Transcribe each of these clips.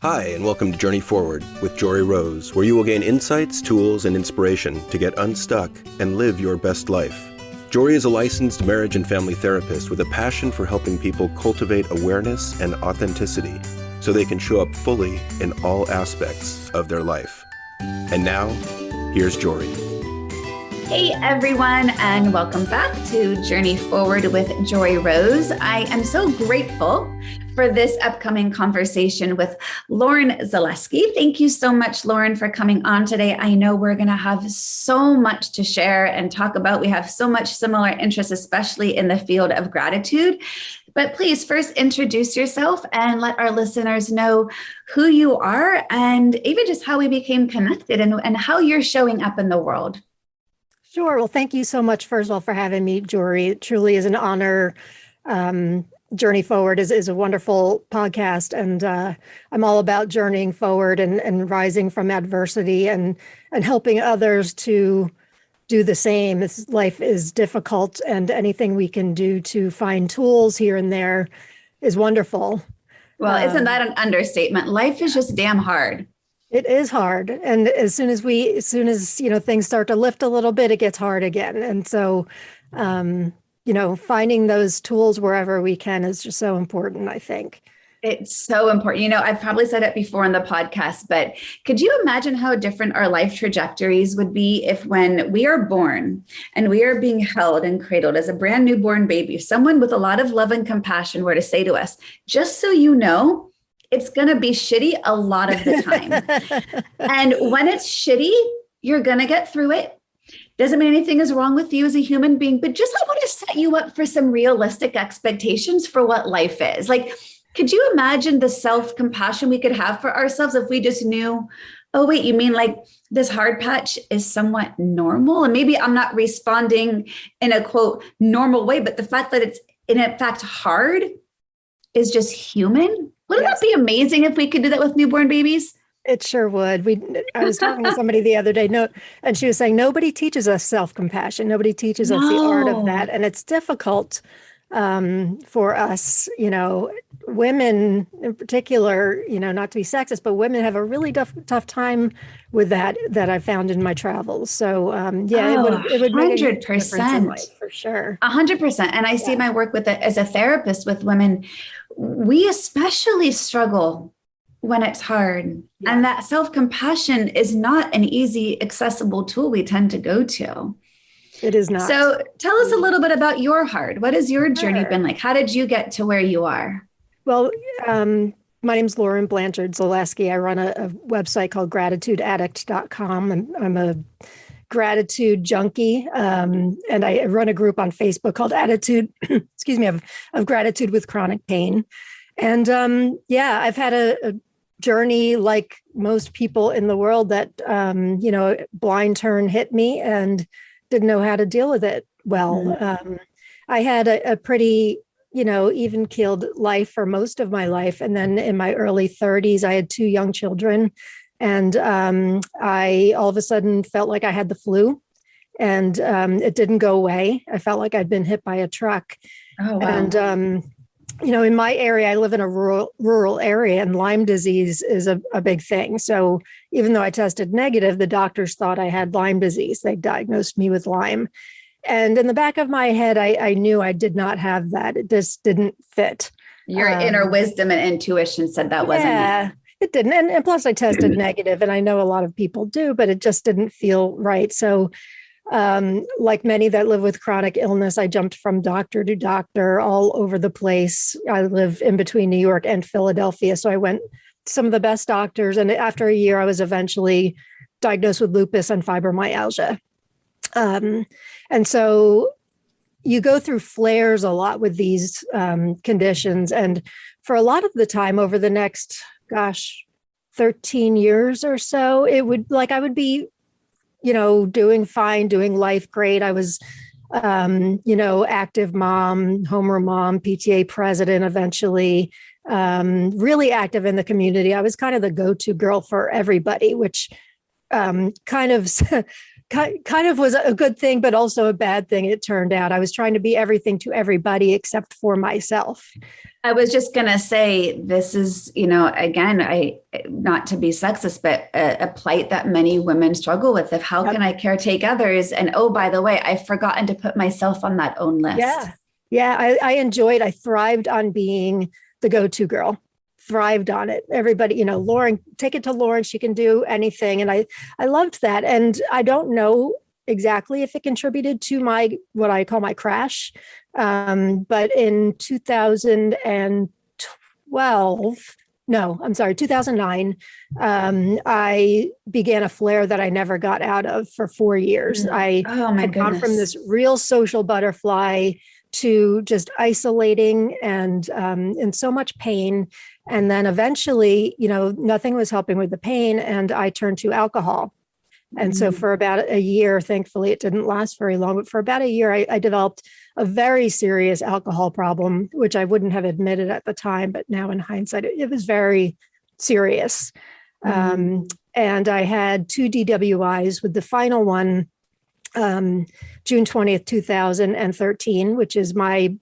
Hi, and welcome to Journey Forward with Jory Rose, where you will gain insights, tools, and inspiration to get unstuck and live your best life. Jory is a licensed marriage and family therapist with a passion for helping people cultivate awareness and authenticity so they can show up fully in all aspects of their life. And now, here's Jory. Hey everyone, and welcome back to Journey Forward with Jory Rose. I am so grateful for this upcoming conversation with Lauren Zalewski. Thank you so much, Lauren, for coming on today. I know we're going to have so much to share and talk about. We have so much similar interests, especially in the field of gratitude. But please first introduce yourself and let our listeners know who you are and even just how we became connected and how you're showing up in the world. Sure. Well, thank you so much, first of all, for having me, Jory. It truly is an honor. Journey Forward is a wonderful podcast, and I'm all about journeying forward and rising from adversity and helping others to do the same. Life is difficult, and anything we can do to find tools here and there is wonderful. Well, isn't that an understatement? Life is just damn hard. It is hard. And as soon as things start to lift a little bit, it gets hard again. And so, finding those tools wherever we can is just so important, I think. It's so important. I've probably said it before in the podcast, but could you imagine how different our life trajectories would be if when we are born and we are being held and cradled as a brand newborn baby, someone with a lot of love and compassion were to say to us, just so you know, it's going to be shitty a lot of the time. And when it's shitty, you're going to get through it. Doesn't mean anything is wrong with you as a human being, but just I want to set you up for some realistic expectations for what life is. Like, could you imagine the self-compassion we could have for ourselves if we just knew, oh, wait, you mean like this hard patch is somewhat normal? And maybe I'm not responding in a quote normal way, but the fact that it's in fact hard is just human. Wouldn't that be amazing if we could do that with newborn babies? It sure would. I was talking to somebody the other day, and she was saying, nobody teaches us self-compassion. Nobody teaches us the art of that. And it's difficult for us, women in particular, not to be sexist, but women have a really tough time with that I found in my travels. So it would make a difference in life, for sure. 100%. And I see my work as a therapist with women, we especially struggle when it's hard. Yeah. And that self-compassion is not an easy, accessible tool we tend to go to. It is not. So tell us a little bit about your heart. What has your journey been like? How did you get to where you are? Well, my name's Lauren Blanchard Zalewski. I run a website called gratitudeaddict.com. I'm a gratitude junkie. And I run a group on Facebook called Attitude, of Gratitude with Chronic Pain. And I've had a journey like most people in the world that, blind turn hit me and didn't know how to deal with it well. I had a pretty, even-keeled life for most of my life. And then in my early 30s, I had 2 young children. And I all of a sudden felt like I had the flu, and it didn't go away. I felt like I'd been hit by a truck. Oh, wow. And, in my area, I live in a rural area, and Lyme disease is a big thing. So even though I tested negative, the doctors thought I had Lyme disease. They diagnosed me with Lyme. And in the back of my head, I knew I did not have that. It just didn't fit. Your inner wisdom and intuition said that wasn't it. Yeah, it didn't. And plus I tested negative, and I know a lot of people do, but it just didn't feel right. So like many that live with chronic illness, I jumped from doctor to doctor all over the place. I live in between New York and Philadelphia. So I went to some of the best doctors. And after a year, I was eventually diagnosed with lupus and fibromyalgia. And so you go through flares a lot with these conditions. And for a lot of the time over the next, 13 years or so, I would be, doing fine, doing life great. I was, active mom, homer mom, PTA president, eventually, really active in the community. I was kind of the go-to girl for everybody, which kind of was a good thing, but also a bad thing. It turned out I was trying to be everything to everybody except for myself. I was just going to say, this is, again, not to be sexist, but a plight that many women struggle with of how can I caretake others? And oh, by the way, I've forgotten to put myself on that own list. Yeah. Yeah. I thrived on being the go-to girl, thrived on it. Everybody, Lauren, take it to Lauren. She can do anything. And I loved that. And I don't know exactly if it contributed to what I call my crash. But in 2009, I began a flare that I never got out of for 4 years. I had gone from this real social butterfly to just isolating and in so much pain. And then eventually, nothing was helping with the pain. And I turned to alcohol. And so for about a year, thankfully, it didn't last very long, but for about a year, I developed a very serious alcohol problem, which I wouldn't have admitted at the time. But now in hindsight, it was very serious. And I had 2 DWIs, with the final one, June 20th, 2013, which is my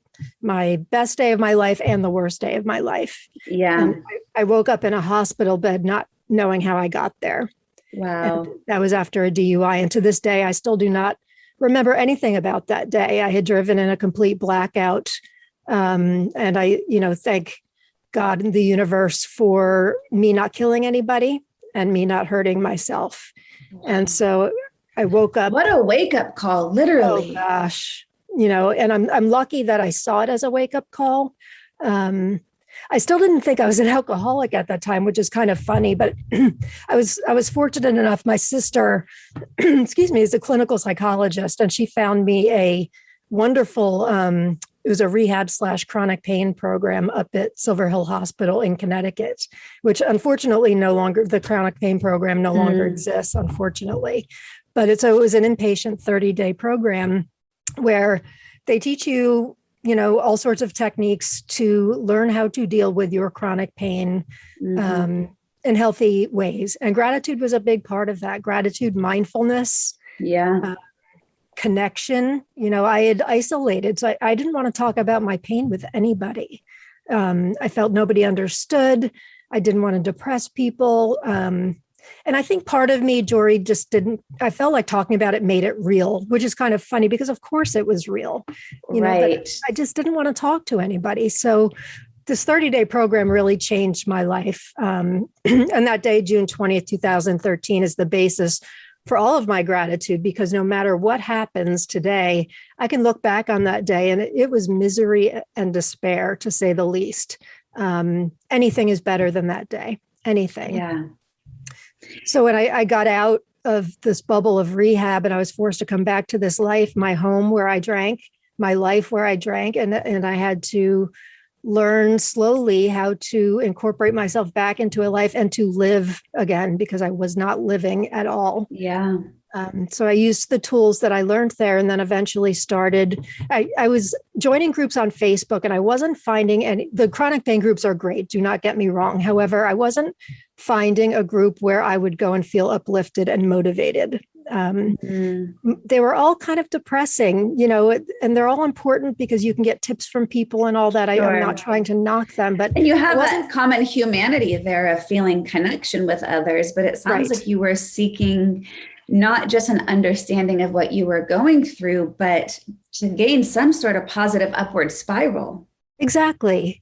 best day of my life and the worst day of my life. Yeah. And I woke up in a hospital bed, not knowing how I got there. Wow. And that was after a DUI. And to this day, I still do not remember anything about that day. I had driven in a complete blackout. And I, thank God and the universe for me not killing anybody and me not hurting myself. Wow. And so I woke up. What a wake-up call, literally. Oh gosh. And I'm lucky that I saw it as a wake-up call. I still didn't think I was an alcoholic at that time, which is kind of funny, but I was fortunate enough. My sister, is a clinical psychologist, and she found me a wonderful, it was a rehab/chronic pain program up at Silver Hill Hospital in Connecticut, which unfortunately the chronic pain program no longer exists, unfortunately. But it was an inpatient 30-day program where they teach you, all sorts of techniques to learn how to deal with your chronic pain in healthy ways. And gratitude was a big part of that. Gratitude, mindfulness, connection. I had isolated, so I didn't want to talk about my pain with anybody. I felt nobody understood. I didn't want to depress people. And I think part of me, Jory, I felt like talking about it made it real, which is kind of funny because of course it was real, right. But I just didn't want to talk to anybody. So this 30-day program really changed my life. And that day, June 20th, 2013 is the basis for all of my gratitude, because no matter what happens today, I can look back on that day and it was misery and despair, to say the least. Anything is better than that day, anything. Yeah. So when I got out of this bubble of rehab and I was forced to come back to this life, my home where I drank, my life where I drank, and I had to learn slowly how to incorporate myself back into a life and to live again, because I was not living at all. Yeah. So I used the tools that I learned there, and then eventually I was joining groups on Facebook, and I wasn't finding any. The chronic pain groups are great, do not get me wrong. However, I wasn't finding a group where I would go and feel uplifted and motivated. They were all kind of depressing, and they're all important because you can get tips from people and all that. Sure. I'm not trying to knock them, but and you have that common humanity there of feeling connection with others. But it sounds like you were seeking not just an understanding of what you were going through, but to gain some sort of positive upward spiral. Exactly.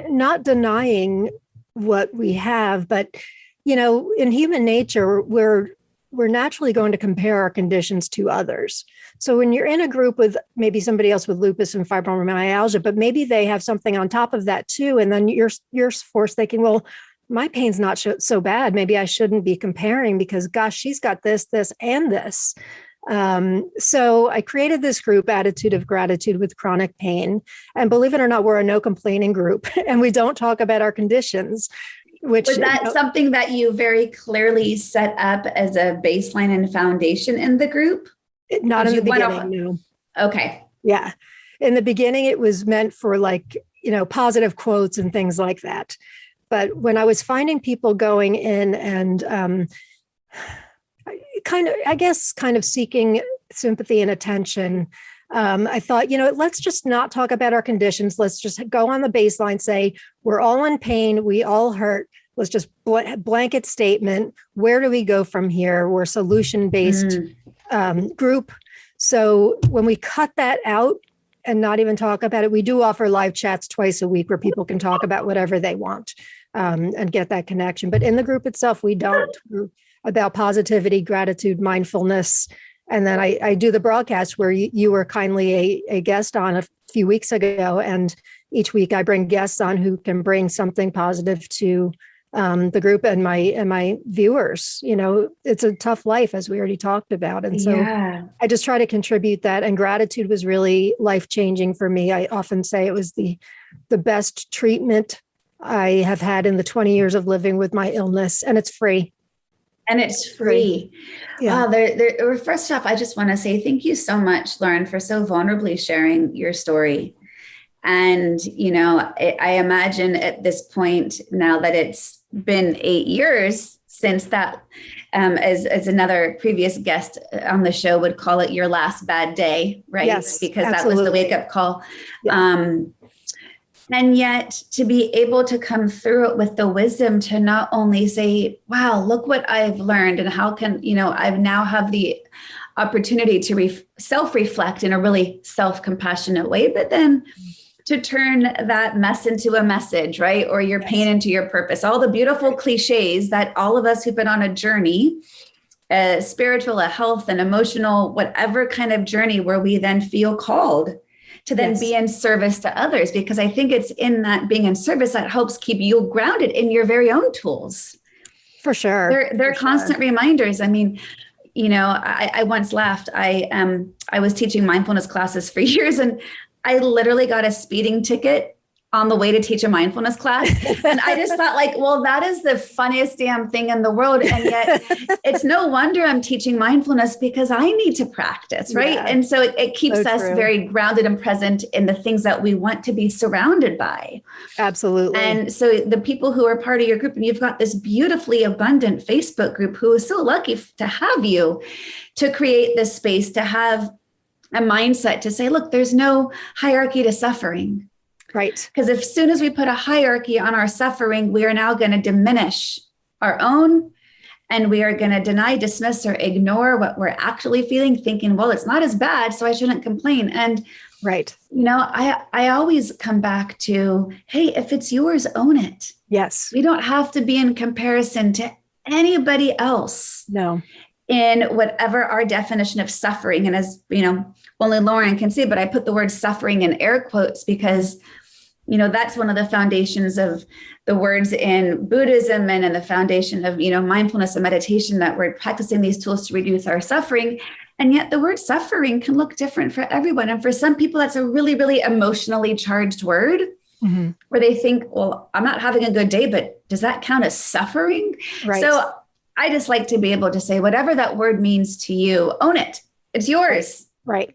Not denying what we have, but in human nature, we're naturally going to compare our conditions to others. So when you're in a group with maybe somebody else with lupus and fibromyalgia, but maybe they have something on top of that too, and then you're forced thinking, well, my pain's not so bad. Maybe I shouldn't be comparing because, gosh, she's got this, and this. So I created this group, Attitude of Gratitude with Chronic Pain. And believe it or not, we're a no complaining group, and we don't talk about our conditions. Was that something that you very clearly set up as a baseline and foundation in the group? Not in the beginning, no. Okay. Yeah. In the beginning, it was meant for positive quotes and things like that. But when I was finding people going in and kind of seeking sympathy and attention, I thought, let's just not talk about our conditions. Let's just go on the baseline, say, we're all in pain. We all hurt. Let's just blanket statement. Where do we go from here? We're a solution-based group. So when we cut that out and not even talk about it, we do offer live chats twice a week where people can talk about whatever they want and get that connection. But in the group itself, we don't. We're about positivity, gratitude, mindfulness. And then I do the broadcast where you were kindly a guest on a few weeks ago. And each week I bring guests on who can bring something positive to the group and my viewers. It's a tough life, as we already talked about. And so I just try to contribute that. And gratitude was really life-changing for me. I often say it was the best treatment I have had in the 20 years of living with my illness, and it's free. And it's free. Yeah. First off, I just want to say thank you so much, Lauren, for so vulnerably sharing your story. And, I imagine at this point now that it's been 8 years since that, as another previous guest on the show would call it, your last bad day, right? Yes, because absolutely. That was the wake-up call. Yeah. And yet to be able to come through it with the wisdom to not only say, wow, look what I've learned and how can, I now have the opportunity to self-reflect in a really self-compassionate way, but then to turn that mess into a message, right? Or your pain into your purpose, all the beautiful cliches that all of us who've been on a journey, a spiritual, a health, and emotional, whatever kind of journey where we then feel called to then be in service to others, because I think it's in that being in service that helps keep you grounded in your very own tools. For sure. They're constant reminders. I mean, I once laughed. I was teaching mindfulness classes for years, and I literally got a speeding ticket on the way to teach a mindfulness class. And I just thought well, that is the funniest damn thing in the world. And yet it's no wonder I'm teaching mindfulness, because I need to practice, right? Yeah. And so it keeps us very grounded and present in the things that we want to be surrounded by. Absolutely. And so the people who are part of your group, and you've got this beautifully abundant Facebook group who is so lucky to have you, to create this space, to have a mindset to say, look, there's no hierarchy to suffering. Right. Because as soon as we put a hierarchy on our suffering, we are now going to diminish our own, and we are going to deny, dismiss, or ignore what we're actually feeling, thinking, well, it's not as bad, so I shouldn't complain. And, right. I always come back to, hey, if it's yours, own it. Yes. We don't have to be in comparison to anybody else. No. In whatever our definition of suffering. And as, only Lauren can see, but I put the word suffering in air quotes because, that's one of the foundations of the words in Buddhism and in the foundation of, mindfulness and meditation, that we're practicing these tools to reduce our suffering. And yet the word suffering can look different for everyone. And for some people, that's a really, really emotionally charged word. Mm-hmm. Where they think, well, I'm not having a good day, but does that count as suffering? Right. So I just like to be able to say, whatever that word means to you, own it. It's yours. Right.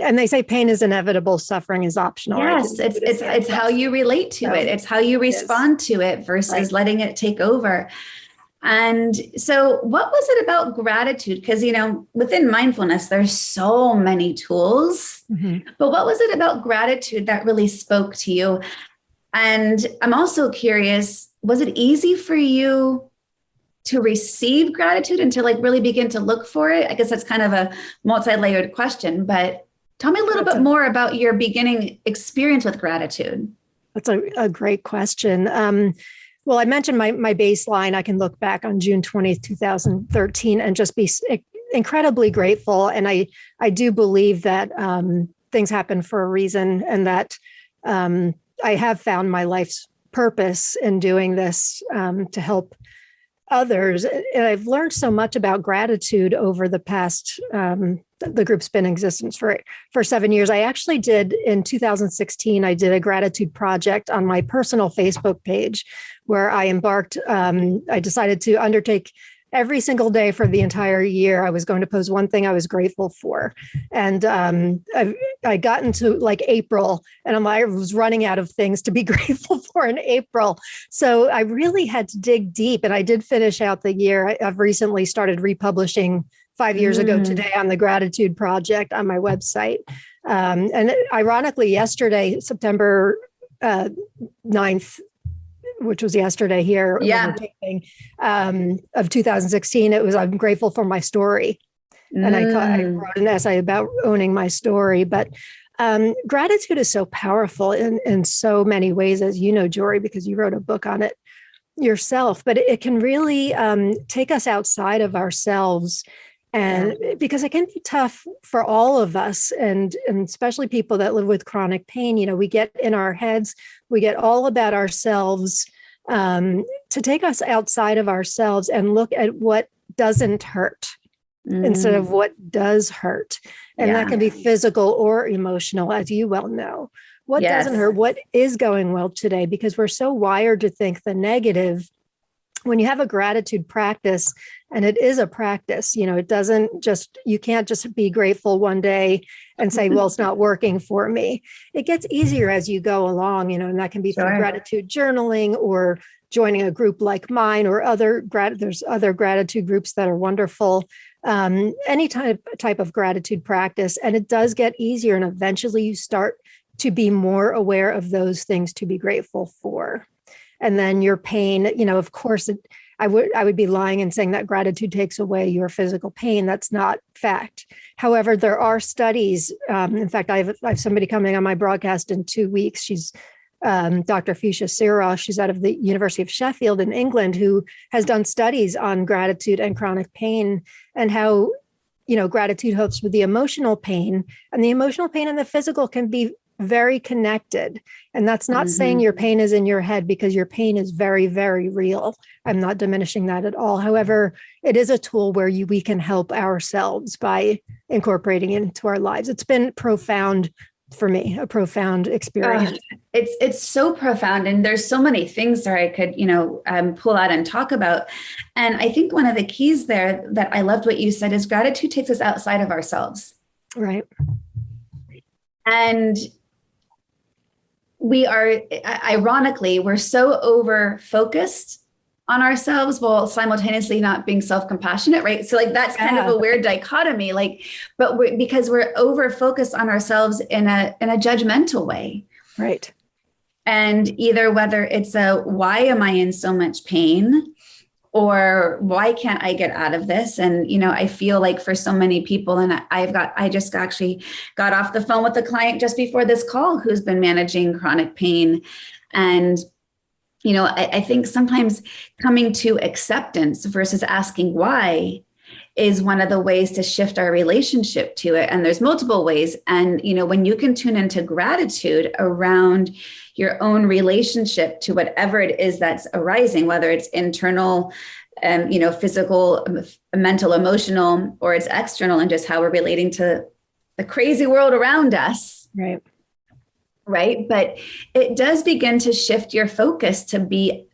And they say pain is inevitable, suffering is optional. Yes, right? it's how you relate to it. It's how you respond to it versus letting it take over. And so what was it about gratitude? Because, within mindfulness, there's so many tools, but what was it about gratitude that really spoke to you? And I'm also curious, was it easy for you to receive gratitude and to really begin to look for it? I guess that's kind of a multi-layered question, but tell me a little bit more about your beginning experience with gratitude. That's a great question. Well, I mentioned my baseline. I can look back on June 20th, 2013 and just be incredibly grateful. And I do believe that things happen for a reason, and that I have found my life's purpose in doing this to help others. And I've learned so much about gratitude over the past, the group's been in existence for 7 years. I actually did in 2016, I did a gratitude project on my personal Facebook page where I embarked, I decided to undertake every single day for the entire year. I was going to post one thing I was grateful for. And I got into April, and I was running out of things to be grateful for in April. So I really had to dig deep, and I did finish out the year. I've recently started republishing 5 years ago today on the Gratitude Project on my website. And ironically, yesterday, September 9th, which was yesterday here, when we're taping, of 2016, it was, I'm grateful for my story. And I wrote an essay about owning my story. But gratitude is so powerful in so many ways, as you know, Jory, because you wrote a book on it yourself. But it can really take us outside of ourselves. And because it can be tough for all of us, and especially people that live with chronic pain, you know, we get in our heads, we get all about ourselves, to take us outside of ourselves and look at what doesn't hurt instead of what does hurt. And that can be physical or emotional, as you well know. What doesn't hurt? What is going well today? Because we're so wired to think the negative. When you have a gratitude practice, and it is a practice, you know, it doesn't just, you can't just be grateful one day and say, well, it's not working for me. It gets easier as you go along, you know, and that can be through gratitude journaling or joining a group like mine, or there's other gratitude groups that are wonderful. Any type of gratitude practice. And it does get easier. And eventually you start to be more aware of those things to be grateful for. And then your pain, you know, of course, I would be lying in saying that gratitude takes away your physical pain. That's not fact. However, there are studies. In fact, I have somebody coming on my broadcast in 2 weeks. She's Dr. Fuchsia Sirah. She's out of the University of Sheffield in England, who has done studies on gratitude and chronic pain, and how, you know, gratitude helps with the emotional pain, and the emotional pain and the physical can be very connected. And that's not saying your pain is in your head, because your pain is very, very real. I'm not diminishing that at all. However, it is a tool where we can help ourselves by incorporating it into our lives. It's been profound for me, a profound experience. It's so profound. And there's so many things that I could, you know, pull out and talk about. And I think one of the keys there that I loved what you said is gratitude takes us outside of ourselves. Right. And we are, ironically, we're so over focused on ourselves while simultaneously not being self-compassionate, right? So like, that's kind of a weird dichotomy, like, but because we're over focused on ourselves in a judgmental way. Right. And either whether it's why am I in so much pain? Or why can't I get out of this? And, you know, I feel like for so many people, and I just actually got off the phone with a client just before this call who's been managing chronic pain. And, you know, I think sometimes coming to acceptance versus asking why is one of the ways to shift our relationship to it. And there's multiple ways. And, you know, when you can tune into gratitude around your own relationship to whatever it is that's arising, whether it's internal, you know, physical, mental, emotional, or it's external, and just how we're relating to the crazy world around us. Right. Right. But it does begin to shift your focus to be,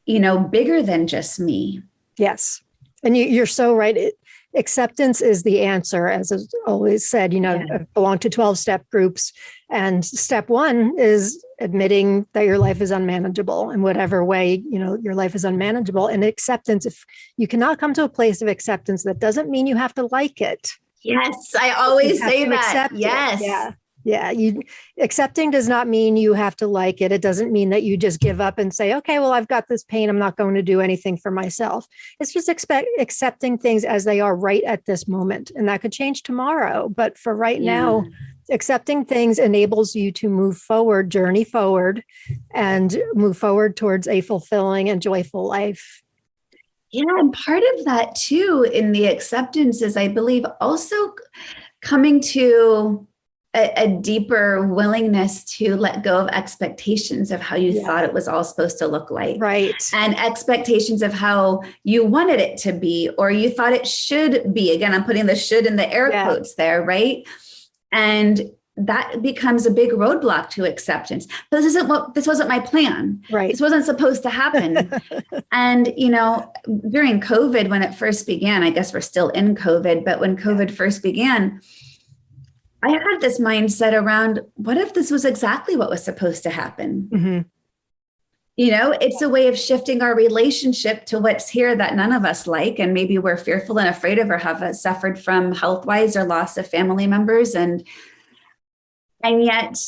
you know, bigger than just me. Yes. And you're so right. Acceptance is the answer, as is always said. You know, I belong to 12-step groups, and step one is admitting that your life is unmanageable in whatever way, you know, your life is unmanageable. And acceptance, if you cannot come to a place of acceptance, that doesn't mean you have to like it. Yes, I always say that. Yes. Yeah. Yeah. Accepting does not mean you have to like it. It doesn't mean that you just give up and say, okay, well, I've got this pain. I'm not going to do anything for myself. It's just accepting things as they are right at this moment. And that could change tomorrow. But for right now, accepting things enables you to move forward, journey forward, and move forward towards a fulfilling and joyful life. Yeah. And part of that too, in the acceptance, is, I believe, also coming to a deeper willingness to let go of expectations of how you thought it was all supposed to look like. Right. And expectations of how you wanted it to be, or you thought it should be. Again, I'm putting the should in the air quotes there, right? And that becomes a big roadblock to acceptance. But this wasn't my plan. Right. This wasn't supposed to happen. And, you know, during COVID, when it first began, I guess we're still in COVID, but when COVID first began, I had this mindset around, what if this was exactly what was supposed to happen? Mm-hmm. It's a way of shifting our relationship to what's here that none of us like. And maybe we're fearful and afraid of or have suffered from health-wise or loss of family members. And yet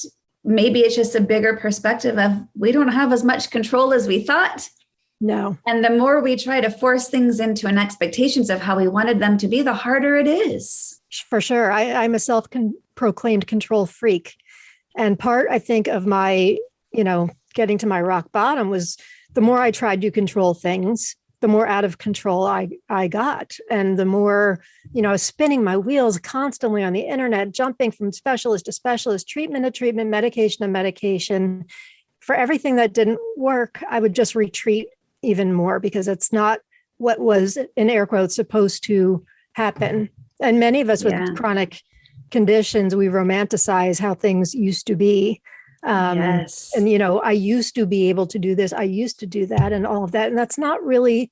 maybe it's just a bigger perspective of we don't have as much control as we thought. No. And the more we try to force things into an expectations of how we wanted them to be, the harder it is. For sure. I'm a self-proclaimed control freak. And part, I think, of my, getting to my rock bottom was the more I tried to control things, the more out of control I got. And the more, I was spinning my wheels constantly on the internet, jumping from specialist to specialist, treatment to treatment, medication to medication. For everything that didn't work, I would just retreat even more because it's not what was, in air quotes, supposed to happen. And many of us with chronic conditions, we romanticize how things used to be. Yes. And, I used to be able to do this. I used to do that and all of that. And that's not really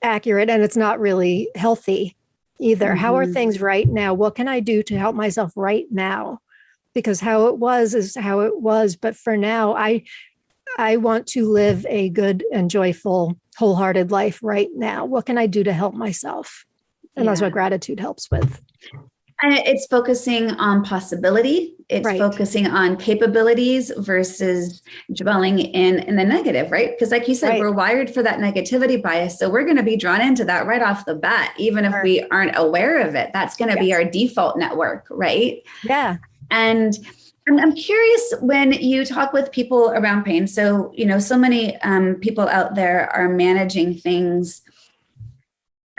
accurate. And it's not really healthy either. Mm-hmm. How are things right now? What can I do to help myself right now? Because how it was is how it was. But for now, I want to live a good and joyful, wholehearted life right now. What can I do to help myself? And that's what gratitude helps with. And it's focusing on possibility. It's focusing on capabilities versus dwelling in the negative, right? Because like you said, we're wired for that negativity bias. So we're going to be drawn into that right off the bat, even if we aren't aware of it. That's going to be our default network, right? Yeah. And I'm curious when you talk with people around pain. So, so many people out there are managing things.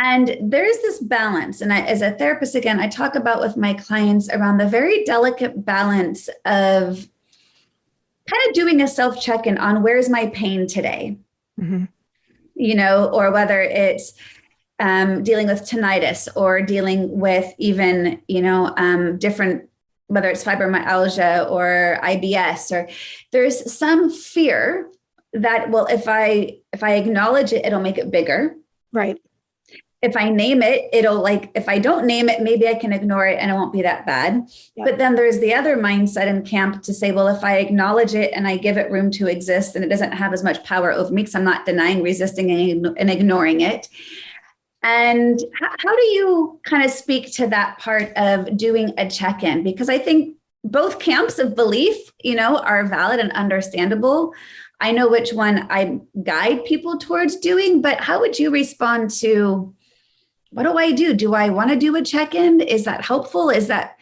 And there's this balance. And as a therapist, again, I talk about with my clients around the very delicate balance of kind of doing a self-check-in on where's my pain today, or whether it's dealing with tinnitus or dealing with even, different, whether it's fibromyalgia or IBS, or there's some fear that, well, if I acknowledge it, it'll make it bigger. Right. If I name it, if I don't name it, maybe I can ignore it and it won't be that bad. Yep. But then there's the other mindset in camp to say, well, if I acknowledge it and I give it room to exist, and it doesn't have as much power over me because I'm not denying, resisting, and ignoring it. And how do you kind of speak to that part of doing a check-in? Because I think both camps of belief, are valid and understandable. I know which one I guide people towards doing, but how would you respond to, what do I do? Do I want to do a check-in? Is that helpful? Is that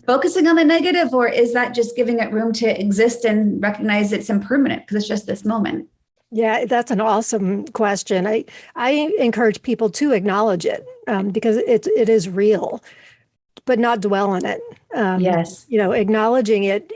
focusing on the negative, or is that just giving it room to exist and recognize it's impermanent because it's just this moment? Yeah, that's an awesome question. I encourage people to acknowledge it because it is real, but not dwell on it. Yes. Acknowledging it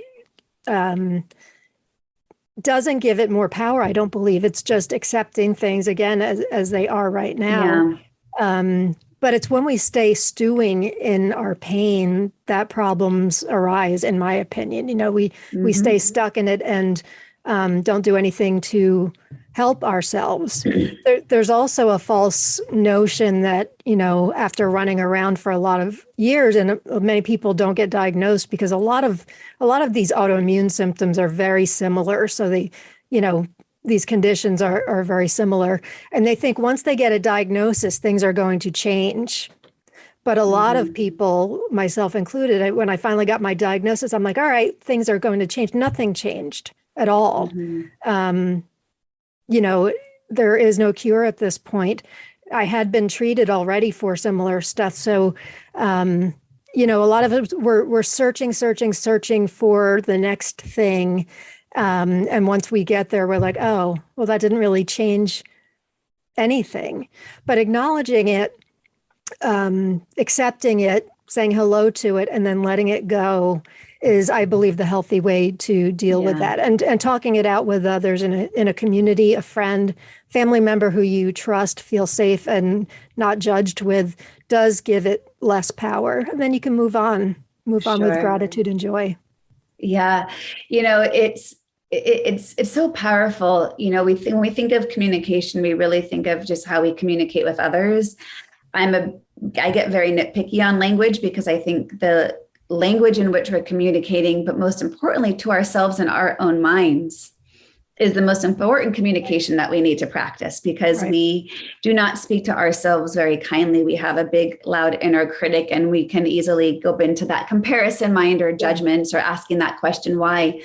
doesn't give it more power. I don't believe. It's just accepting things again as they are right now. Yeah. But it's when we stay stewing in our pain that problems arise, in my opinion. We stay stuck in it and don't do anything to help ourselves. There's also a false notion that, after running around for a lot of years, and many people don't get diagnosed because a lot of these autoimmune symptoms are very similar. So these conditions are very similar. And they think once they get a diagnosis, things are going to change. But a lot of people, myself included, when I finally got my diagnosis, I'm like, all right, things are going to change. Nothing changed at all. There is no cure at this point. I had been treated already for similar stuff. So, a lot of us we're searching for the next thing. And once we get there, we're like, oh, well, that didn't really change anything. But acknowledging it, accepting it, saying hello to it, and then letting it go is, I believe, the healthy way to deal with that. And talking it out with others in a community, a friend, family member who you trust, feel safe and not judged with, does give it less power. And then you can move on with gratitude and joy. Yeah. It's so powerful. When we think of communication, we really think of just how we communicate with others. I get very nitpicky on language because I think the language in which we're communicating, but most importantly to ourselves and our own minds, is the most important communication that we need to practice, because we do not speak to ourselves very kindly. We have a big, loud inner critic, and we can easily go into that comparison mind or judgments or asking that question, why?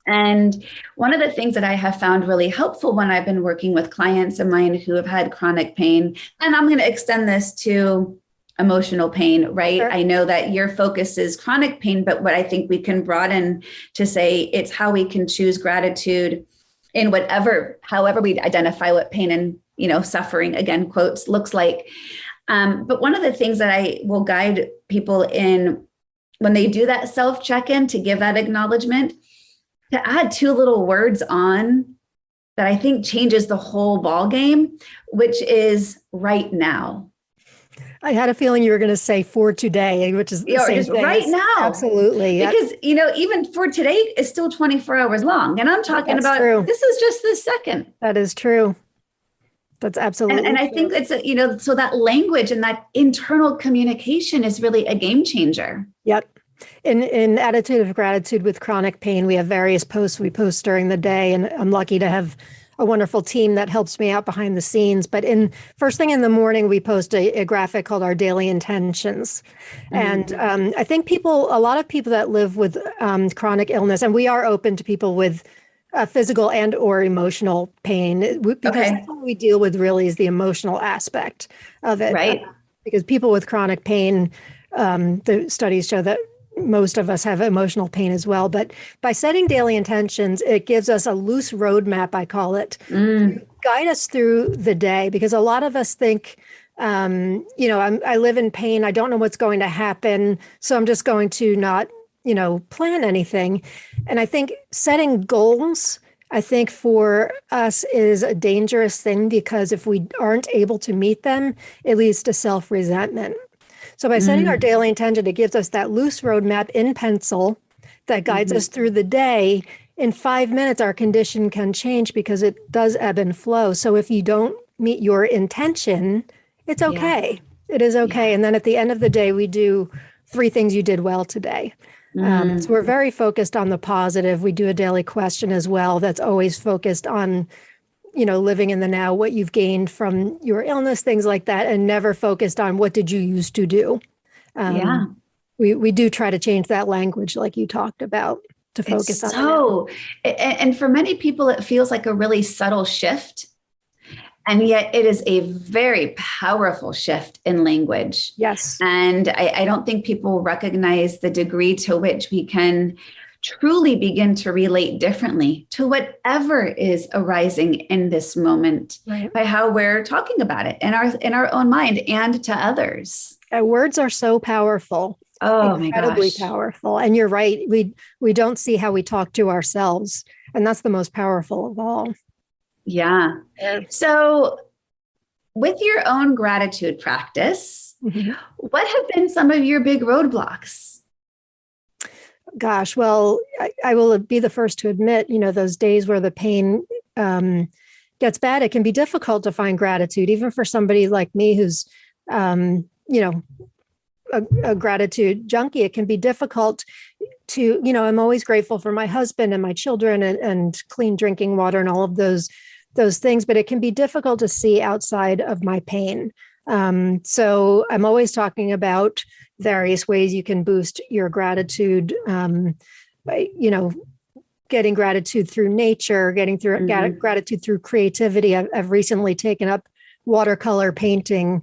And one of the things that I have found really helpful when I've been working with clients of mine who have had chronic pain, and I'm going to extend this to emotional pain, right? Sure. I know that your focus is chronic pain, but what I think we can broaden to say it's how we can choose gratitude in however we identify what pain and, suffering, again, quotes, looks like. But one of the things that I will guide people in when they do that self check-in, to give that acknowledgement, to add 2 little words on that I think changes the whole ball game, which is right now. I had a feeling you were going to say for today, which is the same thing. Right now. Absolutely. Because, even for today is still 24 hours long. And I'm talking about, true. This is just the second. That is true. That's absolutely And I think it's, so that language and that internal communication is really a game changer. Yep. In Attitude of Gratitude with Chronic Pain, we have various posts we post during the day, and I'm lucky to have a wonderful team that helps me out behind the scenes. But first thing in the morning, we post a graphic called our daily intentions. Mm-hmm. And I think a lot of people that live with chronic illness, and we are open to people with physical and or emotional pain, because that's what we deal with really is the emotional aspect of it. Right. Because people with chronic pain, the studies show that most of us have emotional pain as well. But by setting daily intentions, it gives us a loose roadmap, I call it, to guide us through the day. Because a lot of us think, I live in pain. I don't know what's going to happen. So I'm just going to not, plan anything. And I think setting goals, I think for us is a dangerous thing, because if we aren't able to meet them, it leads to self-resentment. So by setting our daily intention, it gives us that loose roadmap in pencil that guides us through the day. In 5 minutes, our condition can change because it does ebb and flow. So if you don't meet your intention, it's okay. Yeah. It is okay. Yeah. And then at the end of the day, we do 3 things you did well today. So we're very focused on the positive. We do a daily question as well that's always focused on living in the now, what you've gained from your illness, things like that, and never focused on what did you used to do. We do try to change that language like you talked about to focus on that. And for many people, it feels like a really subtle shift. And yet it is a very powerful shift in language. Yes. And I don't think people recognize the degree to which we can truly begin to relate differently to whatever is arising in this moment by how we're talking about it in our own mind and to others. Words are so powerful. Oh, incredibly powerful. And you're right. We don't see how we talk to ourselves. And that's the most powerful of all. Yeah. So with your own gratitude practice, what have been some of your big roadblocks? Gosh, well, I will be the first to admit, those days where the pain gets bad, it can be difficult to find gratitude, even for somebody like me who's, a gratitude junkie. It can be difficult to, I'm always grateful for my husband and my children and clean drinking water and all of those things, but it can be difficult to see outside of my pain. So I'm always talking about various ways you can boost your gratitude by, getting gratitude through nature, getting through gratitude through creativity. I've recently taken up watercolor painting,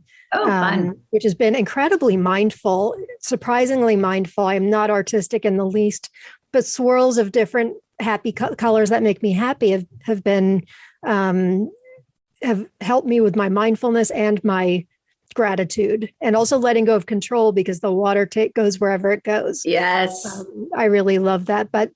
which has been incredibly mindful, surprisingly mindful. I'm not artistic in the least, but swirls of different happy colors that make me happy have been have helped me with my mindfulness and my gratitude, and also letting go of control, because the water goes wherever it goes. Yes. I really love that. But,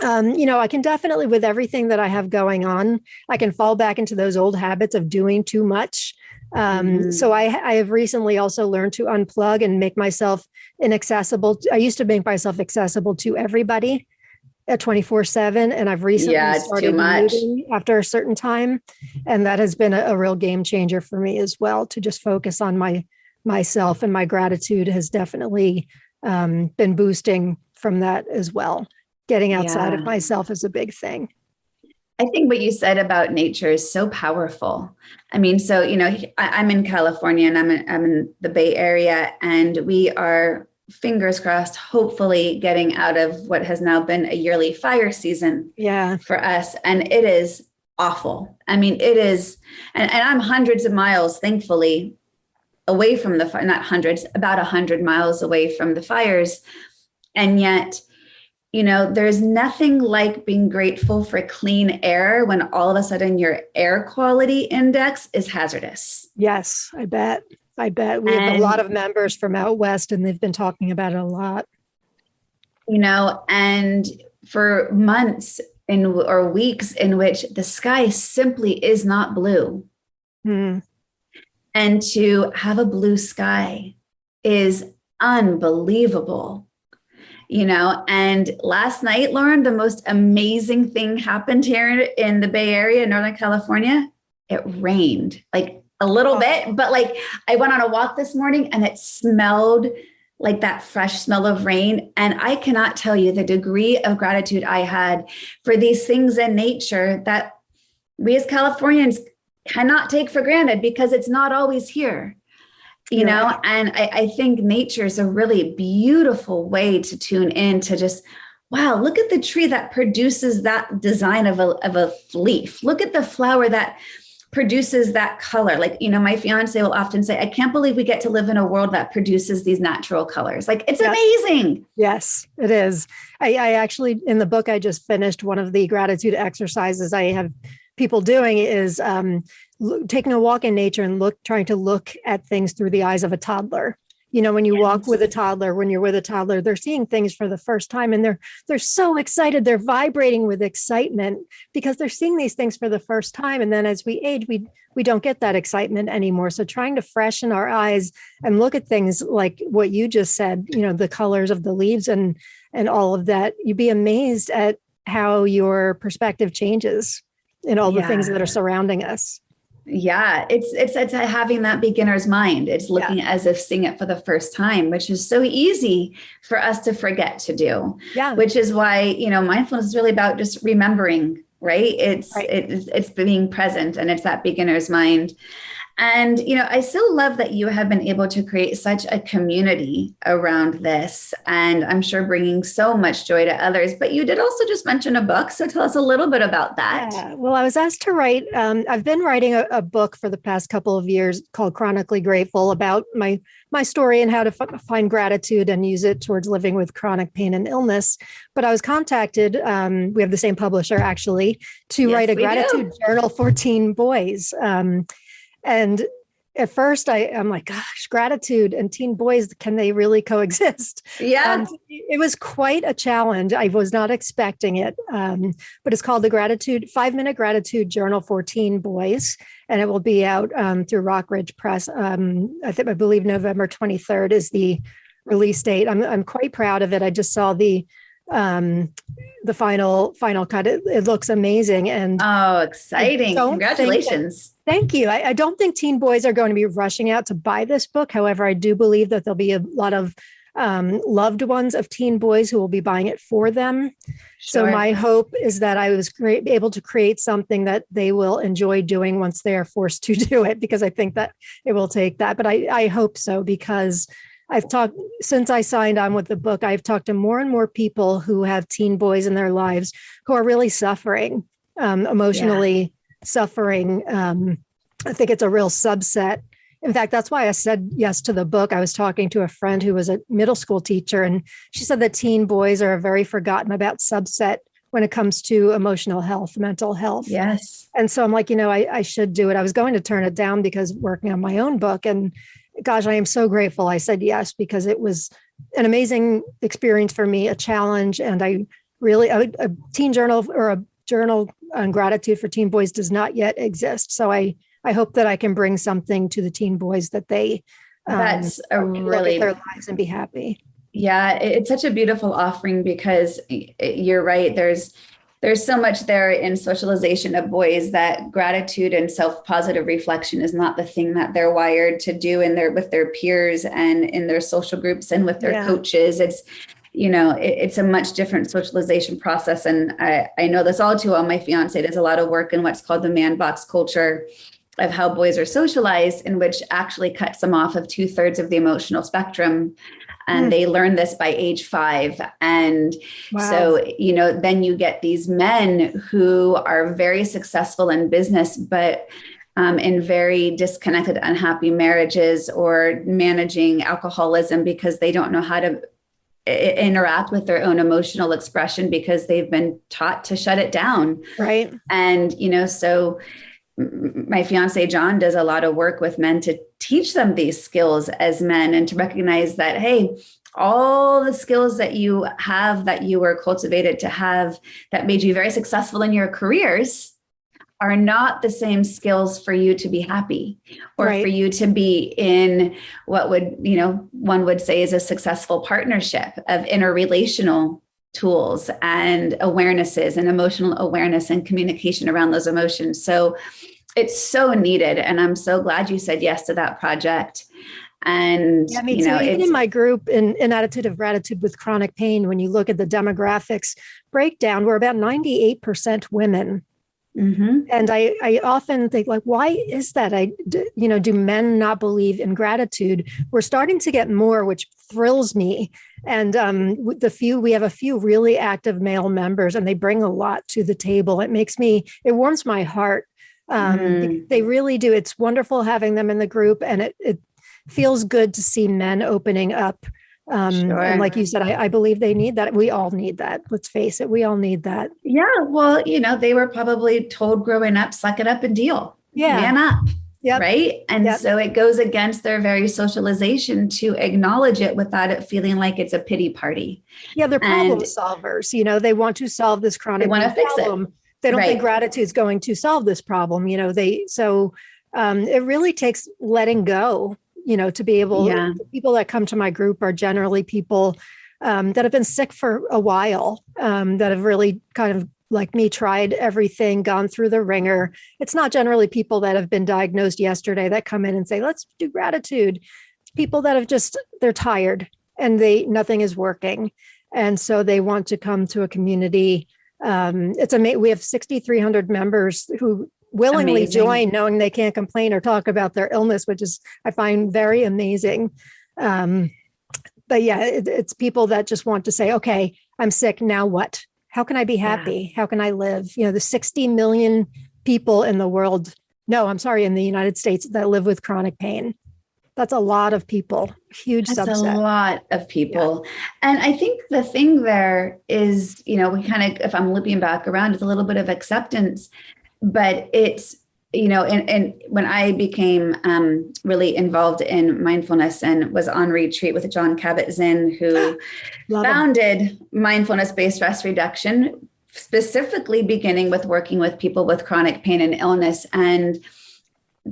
I can definitely, with everything that I have going on, I can fall back into those old habits of doing too much. So I have recently also learned to unplug and make myself inaccessible. I used to make myself accessible to everybody at 24/7. And I've recently started muting after a certain time. And that has been a real game changer for me as well, to just focus on myself, and my gratitude has definitely been boosting from that as well. Getting outside of myself is a big thing. I think what you said about nature is so powerful. I mean, so, I'm in California and I'm in the Bay Area, and we are, fingers crossed, hopefully getting out of what has now been a yearly fire season for us. And it is awful. I mean, it is, and I'm hundreds of miles, thankfully, away from the fire, not hundreds, about 100 miles away from the fires. And yet, there's nothing like being grateful for clean air when all of a sudden your air quality index is hazardous. Yes, I bet. We have a lot of members from out west, and they've been talking about it a lot. And for months or weeks in which the sky simply is not blue. And to have a blue sky is unbelievable. And last night, Lauren, the most amazing thing happened here in the Bay Area, Northern California. It rained like a little bit, but like I went on a walk this morning and it smelled like that fresh smell of rain. And I cannot tell you the degree of gratitude I had for these things in nature that we as Californians cannot take for granted because it's not always here. And I think nature is a really beautiful way to tune in to just, wow, look at the tree that produces that design of a leaf. Look at the flower that produces that color. Like, my fiance will often say, I can't believe we get to live in a world that produces these natural colors. Like, it's amazing. Yes, it is. I actually, in the book I just finished, one of the gratitude exercises I have people doing is taking a walk in nature and trying to look at things through the eyes of a toddler. When you walk with a toddler, when you're with a toddler, they're seeing things for the first time and they're so excited. They're vibrating with excitement because they're seeing these things for the first time. And then as we age, we don't get that excitement anymore. So trying to freshen our eyes and look at things like what you just said, the colors of the leaves and all of that, you'd be amazed at how your perspective changes in all the things that are surrounding us. Yeah, it's having that beginner's mind. It's looking as if seeing it for the first time, which is so easy for us to forget to do. Yeah. Which is why, mindfulness is really about just remembering, right? It's being present, and it's that beginner's mind. And, I still love that you have been able to create such a community around this, and I'm sure bringing so much joy to others. But you did also just mention a book. So tell us a little bit about that. Yeah. Well, I was asked to write, I've been writing a book for the past couple of years called Chronically Grateful, about my story and how to find gratitude and use it towards living with chronic pain and illness. But I was contacted, we have the same publisher actually, to write a gratitude journal for teen boys. And at first I'm like, gosh, gratitude and teen boys, can they really coexist? Yeah. It was quite a challenge. I was not expecting it. But it's called the 5-Minute Gratitude Journal for Teen Boys. And it will be out through Rockridge Press. I believe November 23rd is the release date. I'm quite proud of it. I just saw the final cut. It looks amazing. And exciting. Congratulations. Thank you. I don't think teen boys are going to be rushing out to buy this book. However, I do believe that there'll be a lot of loved ones of teen boys who will be buying it for them. Sure. So my hope is that I was able to create something that they will enjoy doing once they are forced to do it, because I think that it will take that. But I hope so, because since I signed on with the book, I've talked to more and more people who have teen boys in their lives who are really suffering, emotionally suffering. I think it's a real subset. In fact, that's why I said yes to the book. I was talking to a friend who was a middle school teacher, and she said that teen boys are a very forgotten about subset when it comes to emotional health, mental health. Yes. And so I'm like, I should do it. I was going to turn it down because working on my own book, and gosh, I am so grateful I said yes, because it was an amazing experience for me, a challenge. And I really, a teen journal or a journal on gratitude for teen boys does not yet exist. So I hope that I can bring something to the teen boys that they that's a really their lives and be happy. Yeah, it's such a beautiful offering, because you're right. There's so much there in socialization of boys that gratitude and self-positive reflection is not the thing that they're wired to do with their peers and in their social groups and with their coaches. It's, it's a much different socialization process. And I know this all too well. My fiance does a lot of work in what's called the man box culture of how boys are socialized, in which actually cuts them off of 2/3 of the emotional spectrum. And they learn this by age 5. And so, then you get these men who are very successful in business, but in very disconnected, unhappy marriages, or managing alcoholism because they don't know how to interact with their own emotional expression because they've been taught to shut it down. Right. And, so my fiance, John, does a lot of work with men to teach them these skills as men, and to recognize that, hey, all the skills that you have, that you were cultivated to have, that made you very successful in your careers, are not the same skills for you to be happy, or for you to be in what would, one would say is a successful partnership of interrelational tools and awarenesses and emotional awareness and communication around those emotions. So it's so needed. And I'm so glad you said yes to that project. And yeah, me too. Even in my group in Attitude of Gratitude with Chronic Pain, when you look at the demographics breakdown, we're about 98% women. Mm-hmm. And I often think, like, why is that? Do men not believe in gratitude? We're starting to get more, which thrills me. And we have a few really active male members, and they bring a lot to the table. It warms my heart. They really do. It's wonderful having them in the group, and it feels good to see men opening up. And like you said, I believe they need that. We all need that. Let's face it. We all need that. Yeah. Well, they were probably told growing up, suck it up and deal. Yeah. Man up. Yep. Right. And so it goes against their very socialization to acknowledge it without it feeling like it's a pity party. Yeah. They're problem solvers. They want to solve this chronic problem. They want to fix it. They don't think gratitude is going to solve this problem. It really takes letting go. To be able, the people that come to my group are generally people that have been sick for a while, that have really kind of, like me, tried everything, gone through the ringer. It's not generally people that have been diagnosed yesterday that come in and say, let's do gratitude. It's people that have they're tired and nothing is working. And so they want to come to a community. It's amazing. We have 6,300 members who willingly join, knowing they can't complain or talk about their illness, which is, I find, very amazing. But yeah, it's people that just want to say, okay, I'm sick. Now what? How can I be happy? How can I live? The 60 million people in the world, in the United States that live with chronic pain. That's a lot of people, huge subset. That's a lot of people. Yeah. And I think the thing there is, we kind of, if I'm looping back around, it's a little bit of acceptance. But it's, and when I became really involved in mindfulness and was on retreat with John Kabat-Zinn, who founded mindfulness-based stress reduction, specifically beginning with working with people with chronic pain and illness and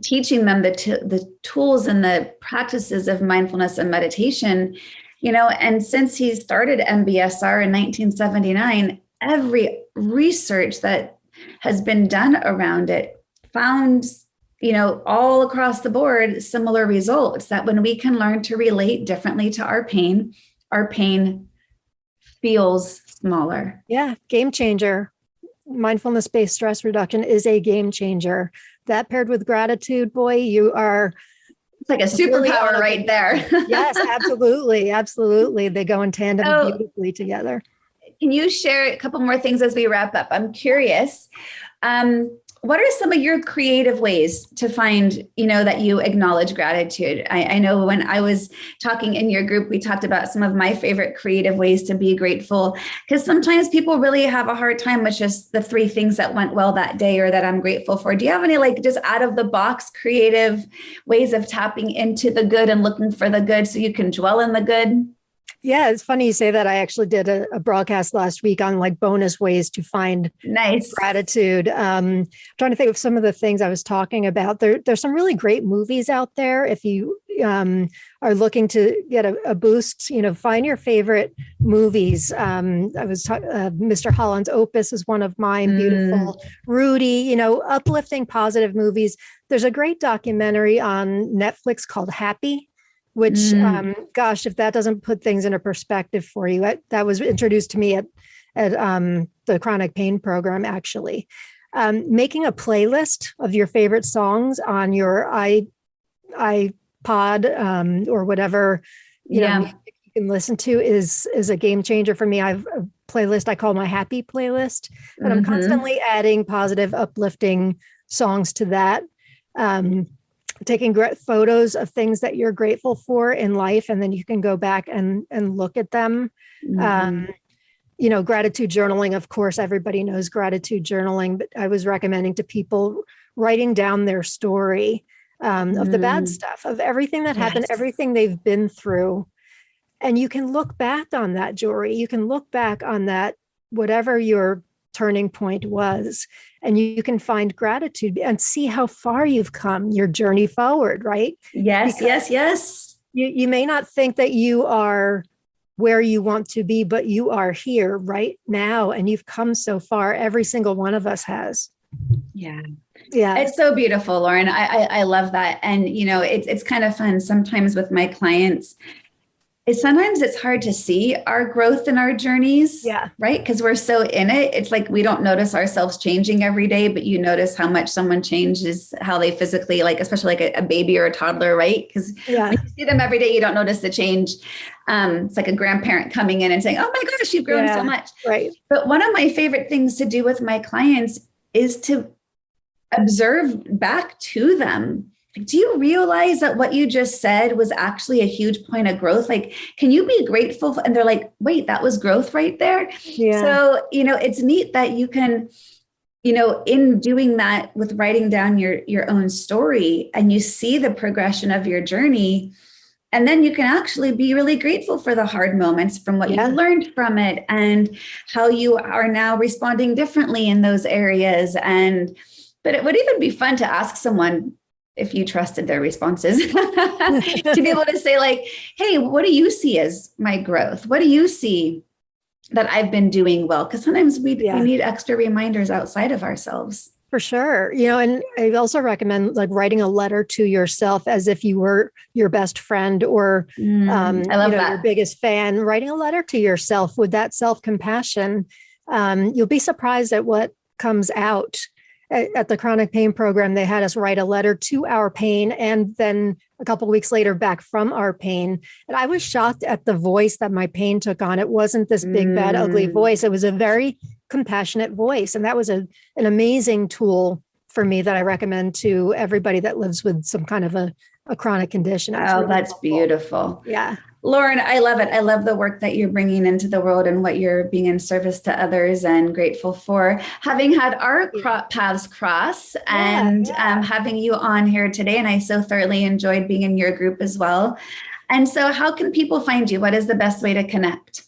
teaching them the tools and the practices of mindfulness and meditation, and since he started MBSR in 1979, every research that has been done around it found, all across the board, similar results, that when we can learn to relate differently to our pain feels smaller. Yeah. Game changer. Mindfulness-based stress reduction is a game changer. That paired with gratitude, boy, it's like a superpower right there. Yes, absolutely. Absolutely. They go in tandem beautifully together. Can you share a couple more things as we wrap up? I'm curious. What are some of your creative ways to find, that you acknowledge gratitude? I know when I was talking in your group, we talked about some of my favorite creative ways to be grateful, because sometimes people really have a hard time with just the 3 things that went well that day or that I'm grateful for. Do you have any just out of the box creative ways of tapping into the good and looking for the good so you can dwell in the good? Yeah, it's funny you say that. I actually did a broadcast last week on bonus ways to find gratitude. Trying to think of some of the things I was talking about. There's some really great movies out there. If you are looking to get a boost, find your favorite movies. Mr. Holland's Opus is one of mine. Beautiful. Rudy, uplifting, positive movies. There's a great documentary on Netflix called Happy. which, gosh, if that doesn't put things into perspective for you, that was introduced to me at the chronic pain program, actually. Making a playlist of your favorite songs on your iPod or whatever, music you can listen to is a game changer for me. I have a playlist I call my happy playlist, and I'm constantly adding positive, uplifting songs to that. Taking photos of things that you're grateful for in life, and then you can go back and look at them. Gratitude journaling, of course, everybody knows gratitude journaling, but I was recommending to people writing down their story of the bad stuff, of everything that happened, everything they've been through. And you can look back on that, Jory. You can look back on that, whatever your turning point was, and you can find gratitude and see how far you've come, your journey forward, right? Yes, yes. You may not think that you are where you want to be, but you are here right now, and you've come so far. Every single one of us has. Yeah. Yeah. It's so beautiful, Lauren. I love that. And, it's kind of fun sometimes with my clients. Sometimes it's hard to see our growth in our journeys, right? Because we're so in it. It's like we don't notice ourselves changing every day, but you notice how much someone changes, how they physically, like, especially like a baby or a toddler, right? Because when you see them every day, you don't notice the change. It's like a grandparent coming in and saying, oh my gosh, you've grown so much. Right. But one of my favorite things to do with my clients is to observe back to them. Do you realize that what you just said was actually a huge point of growth? Like, can you be grateful? And they're like, wait, that was growth right there. Yeah. So, it's neat that you can, in doing that with writing down your own story, and you see the progression of your journey. And then you can actually be really grateful for the hard moments from what you learned from it and how you are now responding differently in those areas. But it would even be fun to ask someone, if you trusted their responses, to be able to say like, hey, what do you see as my growth? What do you see that I've been doing well? Because sometimes we need extra reminders outside of ourselves. For sure. And I also recommend like writing a letter to yourself as if you were your best friend or I love that. Your biggest fan. Writing a letter to yourself with that self-compassion, you'll be surprised at what comes out. At the chronic pain program, they had us write a letter to our pain and then a couple of weeks later back from our pain. And I was shocked at the voice that my pain took on. It wasn't this big, bad, ugly voice. It was a very compassionate voice. And that was an amazing tool for me that I recommend to everybody that lives with some kind of a chronic condition. Oh, that's helpful. Beautiful. Yeah. Lauren, I love it. I love the work that you're bringing into the world and what you're being in service to others, and grateful for having had our paths cross and having you on here today. And I so thoroughly enjoyed being in your group as well. And so how can people find you? What is the best way to connect?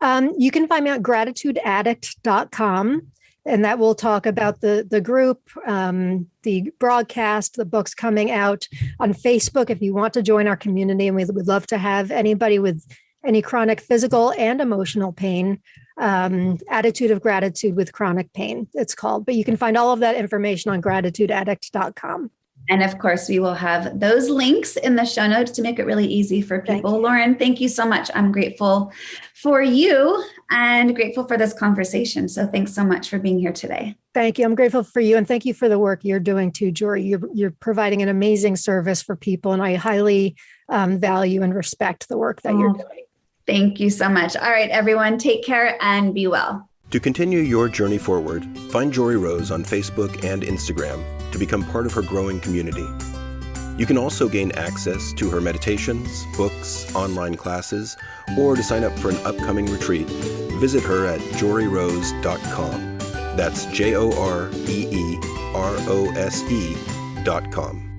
You can find me at gratitudeaddict.com. And that will talk about the group, the broadcast, the books coming out on Facebook. If you want to join our community, and we would love to have anybody with any chronic physical and emotional pain, Attitude of Gratitude with Chronic Pain, it's called. But you can find all of that information on gratitudeaddict.com. And of course, we will have those links in the show notes to make it really easy for people. Lauren, thank you so much. I'm grateful for you and grateful for this conversation. So thanks so much for being here today. Thank you. I'm grateful for you. And thank you for the work you're doing too, Jory. You're providing an amazing service for people. And I highly value and respect the work that you're doing. Thank you so much. All right, everyone, take care and be well. To continue your journey forward, find Jory Rose on Facebook and Instagram to become part of her growing community. You can also gain access to her meditations, books, online classes, or to sign up for an upcoming retreat. Visit her at joryrose.com. That's JOREEROSE.com.